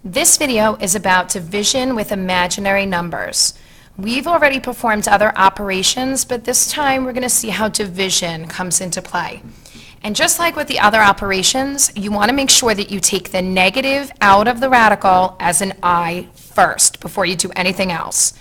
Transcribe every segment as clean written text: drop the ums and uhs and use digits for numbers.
This video is about division with imaginary numbers. We've already performed other operations, but this time we're going to see how division comes into play. And just like with the other operations, you want to make sure that you take the negative out of the radical as an I first before you do anything else.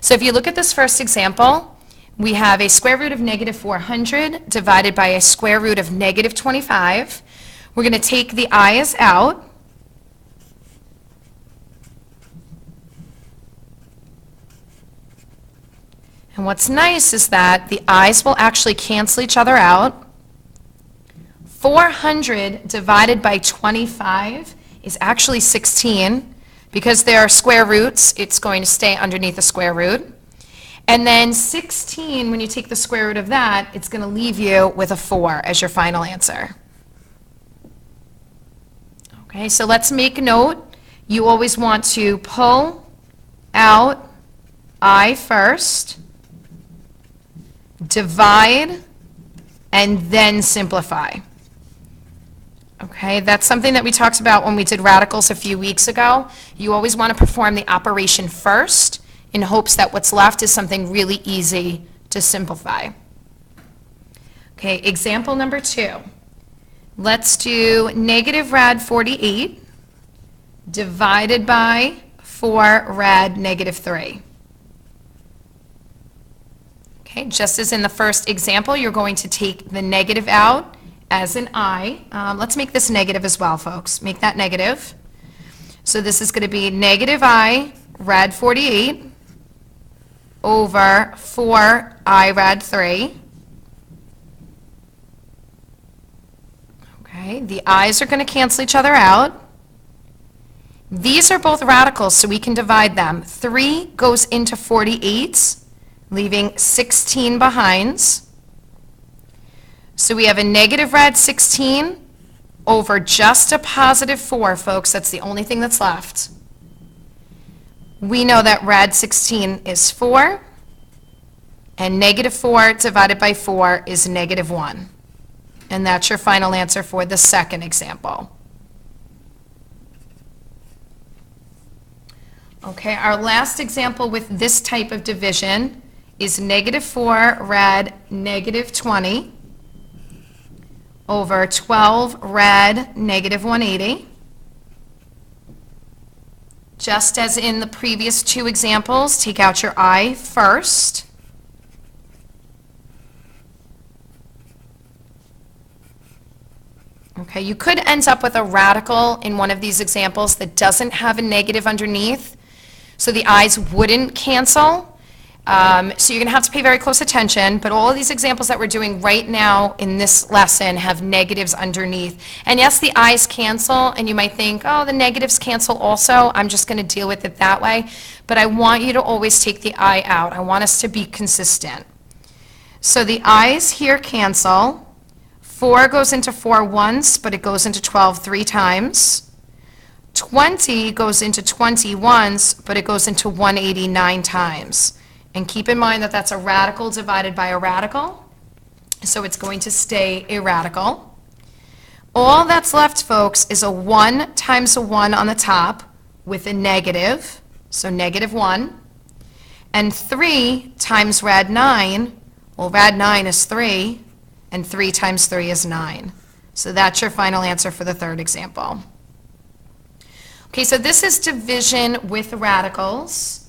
So if you look at this first example, we have a square root of negative 400 divided by a square root of negative 25. We're going to take the i's out. And what's nice is that the i's will actually cancel each other out. 400 divided by 25 is actually 16. Because there are square roots, it's going to stay underneath the square root. And then 16, when you take the square root of that, it's going to leave you with a 4 as your final answer. Okay, so let's make a note. You always want to pull out I first, divide, and then simplify. Okay, that's something that we talked about when we did radicals a few weeks ago. You always want to perform the operation first in hopes that what's left is something really easy to simplify. Okay, example number 2. Let's do negative rad 48 divided by 4 rad negative 3. Okay, just as in the first example, you're going to take the negative out as an I. Let's make this negative as well, folks. Make that negative. So this is going to be negative I rad 48 over 4 I rad 3. Okay, the i's are going to cancel each other out. These are both radicals, so we can divide them. 3 goes into 48, leaving 16 behind. So we have a negative rad 16 over just a positive 4, folks. That's the only thing that's left. We know that rad 16 is 4, and negative 4 divided by 4 is negative 1. And that's your final answer for the second example. Okay, our last example with this type of division is negative 4 rad negative 20 over 12 rad negative 180. Just as in the previous two examples, take out your I first. Okay, you could end up with a radical in one of these examples that doesn't have a negative underneath, so the i's wouldn't cancel. So you're going to have to pay very close attention, but all of these examples that we're doing right now in this lesson have negatives underneath. And yes, the i's cancel, and you might think, oh, the negatives cancel also. I'm just going to deal with it that way. But I want you to always take the I out. I want us to be consistent. So the i's here cancel. 4 goes into 4 once, but it goes into 12 3 times. 20 goes into 20 once, but it goes into 189 times. And keep in mind that that's a radical divided by a radical, so it's going to stay a radical. All that's left, folks, is a 1 times a 1 on the top with a negative, so negative 1. And 3 times rad 9, well, rad 9 is 3, and 3 times 3 is 9. So that's your final answer for the third example. Okay, so this is division with radicals.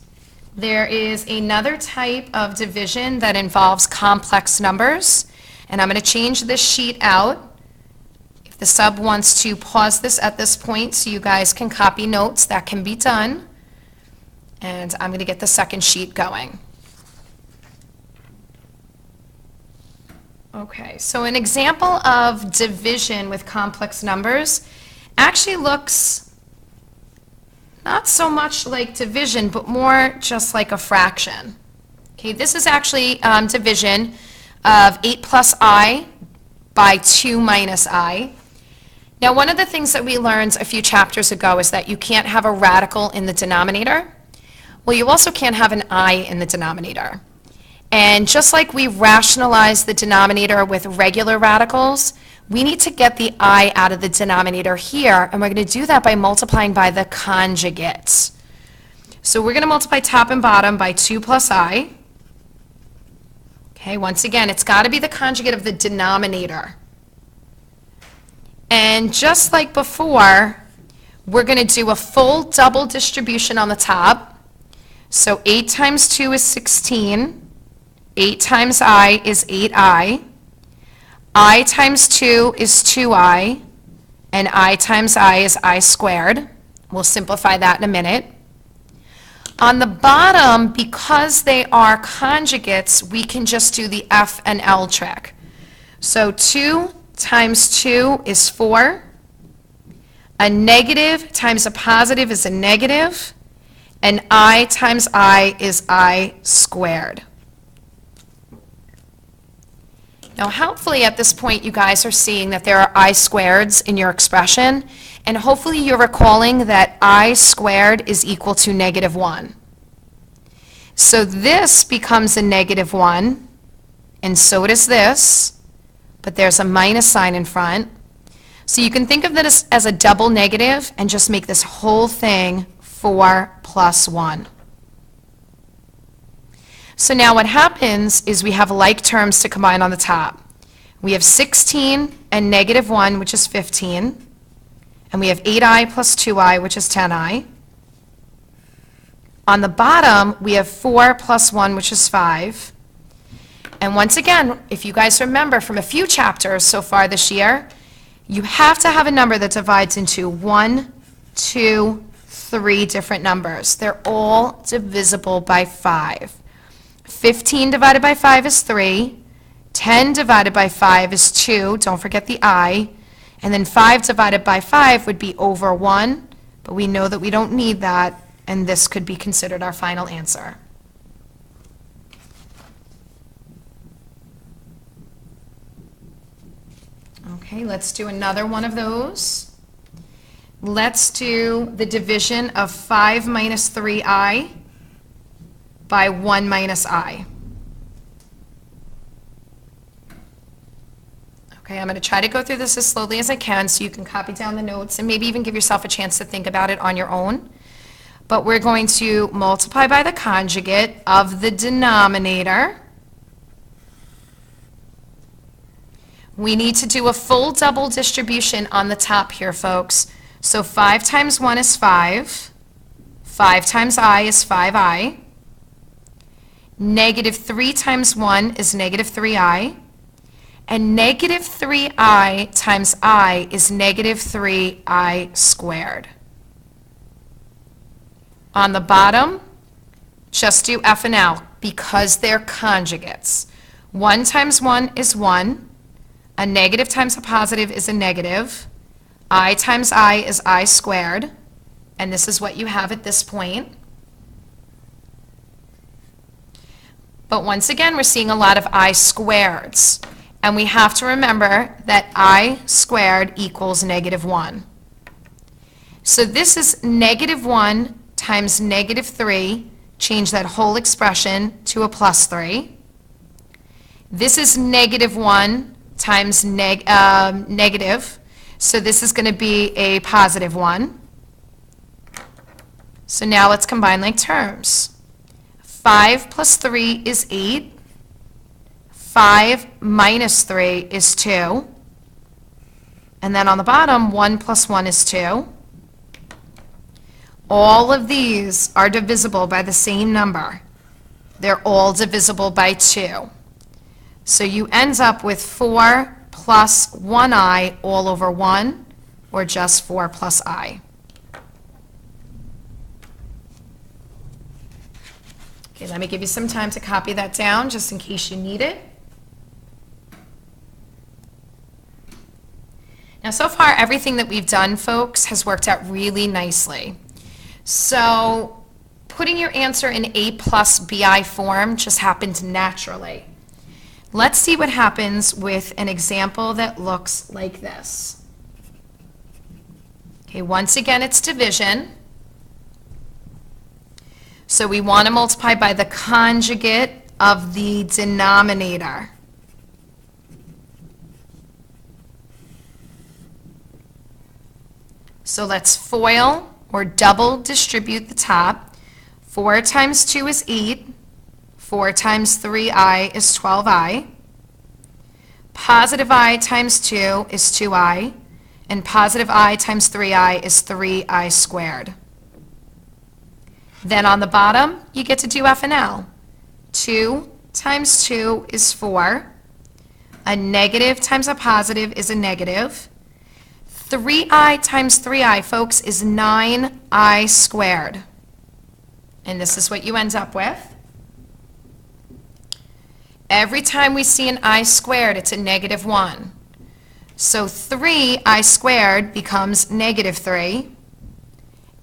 There is another type of division that involves complex numbers, and I'm going to change this sheet out. If the sub wants to pause this at this point so you guys can copy notes, that can be done. And I'm going to get the second sheet going. Okay, so an example of division with complex numbers actually looks not so much like division, but more just like a fraction. Okay, this is actually division of 8 plus I by 2 minus I. Now, one of the things that we learned a few chapters ago is that you can't have a radical in the denominator. Well, you also can't have an I in the denominator. And just like we rationalize the denominator with regular radicals, We need to get the I out of the denominator here, and we're going to do that by multiplying by the conjugate. So we're going to multiply top and bottom by 2 plus I. Okay, once again, it's got to be the conjugate of the denominator. And just like before, we're going to do a full double distribution on the top. So 8 times 2 is 16. 8 times I is 8I. I times 2 is 2I. And I times I is I squared. We'll simplify that in a minute. On the bottom, because they are conjugates, we can just do the F and L trick. So 2 times 2 is 4. A negative times a positive is a negative. And I times I is I squared. Now, hopefully at this point you guys are seeing that there are I squareds in your expression, and hopefully you're recalling that I squared is equal to negative 1. So this becomes a negative 1, and so does this, but there's a minus sign in front. So you can think of this as a double negative and just make this whole thing 4 plus 1. So now what happens is we have like terms to combine on the top. We have 16 and negative 1, which is 15. And we have 8I plus 2I, which is 10I. On the bottom, we have 4 plus 1, which is 5. And once again, if you guys remember from a few chapters so far this year, you have to have a number that divides into 1, 2, 3 different numbers. They're all divisible by 5. 15 divided by 5 is 3. 10 divided by 5 is 2. Don't forget the I. And then 5 divided by 5 would be over 1. But we know that we don't need that, and this could be considered our final answer. Okay, let's do another one of those. Let's do the division of 5 minus 3I by 1 minus I. Okay, I'm going to try to go through this as slowly as I can so you can copy down the notes and maybe even give yourself a chance to think about it on your own. But we're going to multiply by the conjugate of the denominator. We need to do a full double distribution on the top here, folks. So 5 times 1 is 5. 5 times I is 5I. Negative 3 times 1 is negative 3I. And negative 3I times I is negative 3I squared. On the bottom, just do F and L because they're conjugates. 1 times 1 is 1. A negative times a positive is a negative. I times I is I squared. And this is what you have at this point. But once again, we're seeing a lot of I squareds. And we have to remember that I squared equals negative 1. So this is negative 1 times negative 3. Change that whole expression to a plus 3. This is negative 1 times negative. So this is going to be a positive 1. So now let's combine like terms. 5 plus 3 is 8. 5 minus 3 is 2. And then on the bottom, 1 plus 1 is 2. All of these are divisible by the same number. They're all divisible by 2. So you end up with 4 plus 1I all over 1, or just 4 plus I. Okay, let me give you some time to copy that down just in case you need it. Now, so far, everything that we've done, folks, has worked out really nicely. So putting your answer in A plus BI form just happened naturally. Let's see what happens with an example that looks like this. Okay, once again, it's division. So we want to multiply by the conjugate of the denominator. So let's FOIL or double distribute the top. 4 times 2 is 8. 4 times 3i is 12i. Positive I times 2 is 2i. And positive I times 3i is 3i squared. Then on the bottom, you get to do F and L. 2 times 2 is 4. A negative times a positive is a negative. 3i times 3i, folks, is 9i squared. And this is what you end up with. Every time we see an I squared, it's a negative 1. So 3I squared becomes negative 3.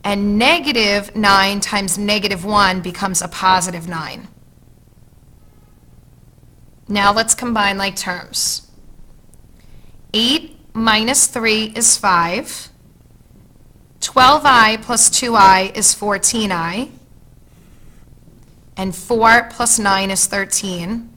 And negative 9 times negative 1 becomes a positive 9. Now let's combine like terms. 8 minus 3 is 5. 12i plus 2i is 14i. And 4 plus 9 is 13.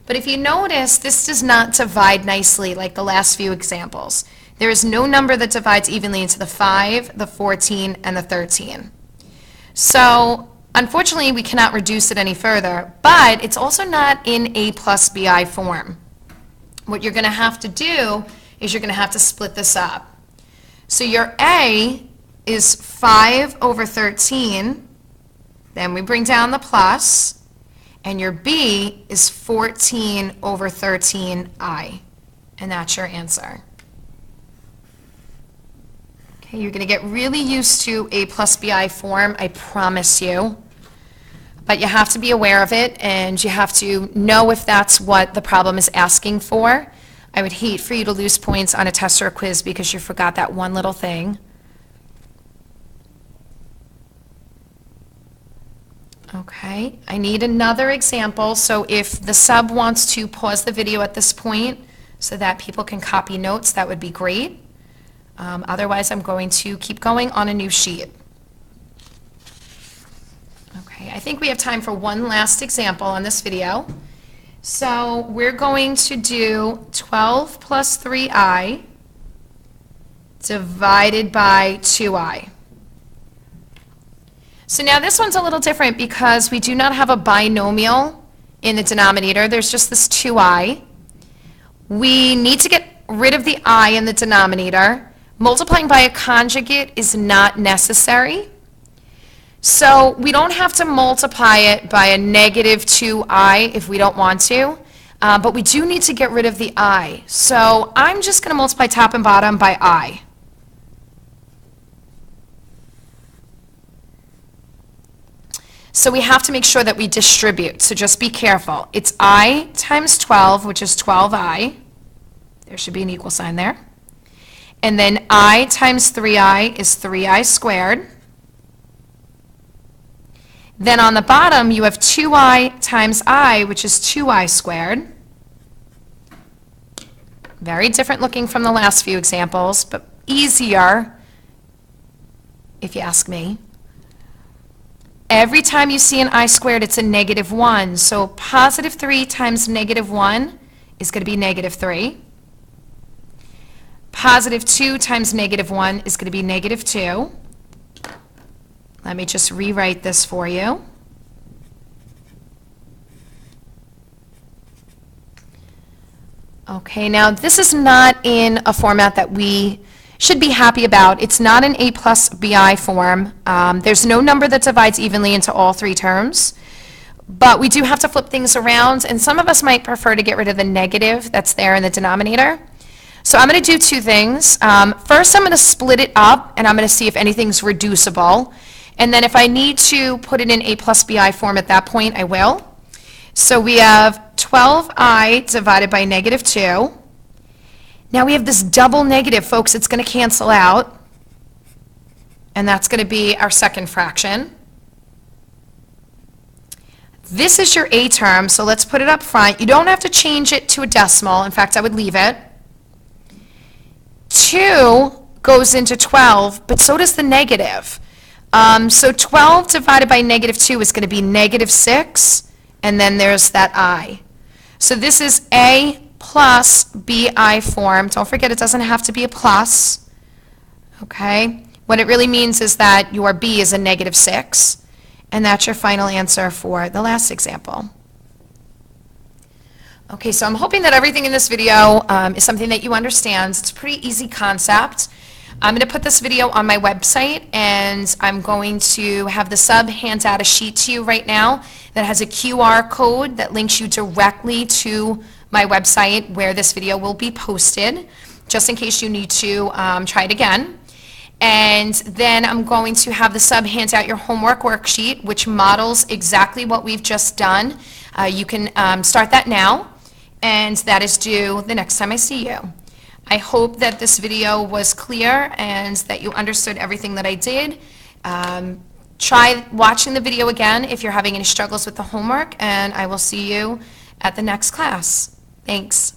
But if you notice, this does not divide nicely like the last few examples. There is no number that divides evenly into the 5, the 14, and the 13. So unfortunately, we cannot reduce it any further, but it's also not in A plus BI form. What you're going to have to do is you're going to have to split this up. So your A is 5 over 13, then we bring down the plus, and your B is 14 over 13i, and that's your answer. Okay, you're going to get really used to A plus BI form, I promise you. But you have to be aware of it, and you have to know if that's what the problem is asking for. I would hate for you to lose points on a test or a quiz because you forgot that one little thing. Okay, I need another example, so if the sub wants to pause the video at this point so that people can copy notes, that would be great. Otherwise, I'm going to keep going on a new sheet. Okay, I think we have time for one last example on this video. So we're going to do 12 plus 3i divided by 2i. So now this one's a little different because we do not have a binomial in the denominator. There's just this 2i. We need to get rid of the I in the denominator. Multiplying by a conjugate is not necessary. So we don't have to multiply it by a negative 2i if we don't want to, but we do need to get rid of the I. So I'm just going to multiply top and bottom by I. So we have to make sure that we distribute, so just be careful. It's I times 12, which is 12i. There should be an equal sign there. And then I times 3i is 3i squared. Then on the bottom, you have 2i times I, which is 2i squared. Very different looking from the last few examples, but easier, if you ask me. Every time you see an I squared, it's a negative 1. So positive 3 times negative 1 is going to be negative 3. Positive 2 times negative 1 is going to be negative 2. Let me just rewrite this for you. Okay, now this is not in a format that we should be happy about. It's not an A plus BI form. There's no number that divides evenly into all three terms. But we do have to flip things around, and some of us might prefer to get rid of the negative that's there in the denominator. So I'm going to do two things. First, I'm going to split it up, and I'm going to see if anything's reducible. And then if I need to put it in A plus BI form at that point, I will. So we have 12i divided by negative 2. Now we have this double negative, folks. It's going to cancel out. And that's going to be our second fraction. This is your A term, so let's put it up front. You don't have to change it to a decimal. In fact, I would leave it. 2 goes into 12, but so does the negative. So 12 divided by negative 2 is going to be negative 6, and then there's that I. So this is A plus BI form. Don't forget, it doesn't have to be a plus. okay? What it really means is that your B is a -6, and that's your final answer for the last example. Okay, so I'm hoping that everything in this video is something that you understand. It's a pretty easy concept. I'm going to put this video on my website, and I'm going to have the sub hand out a sheet to you right now that has a QR code that links you directly to my website where this video will be posted, just in case you need to try it again. And then I'm going to have the sub hand out your homework worksheet, which models exactly what we've just done. You can start that now, and that is due the next time I see you. I hope that this video was clear and that you understood everything that I did. Try watching the video again if you're having any struggles with the homework, and I will see you at the next class. Thanks.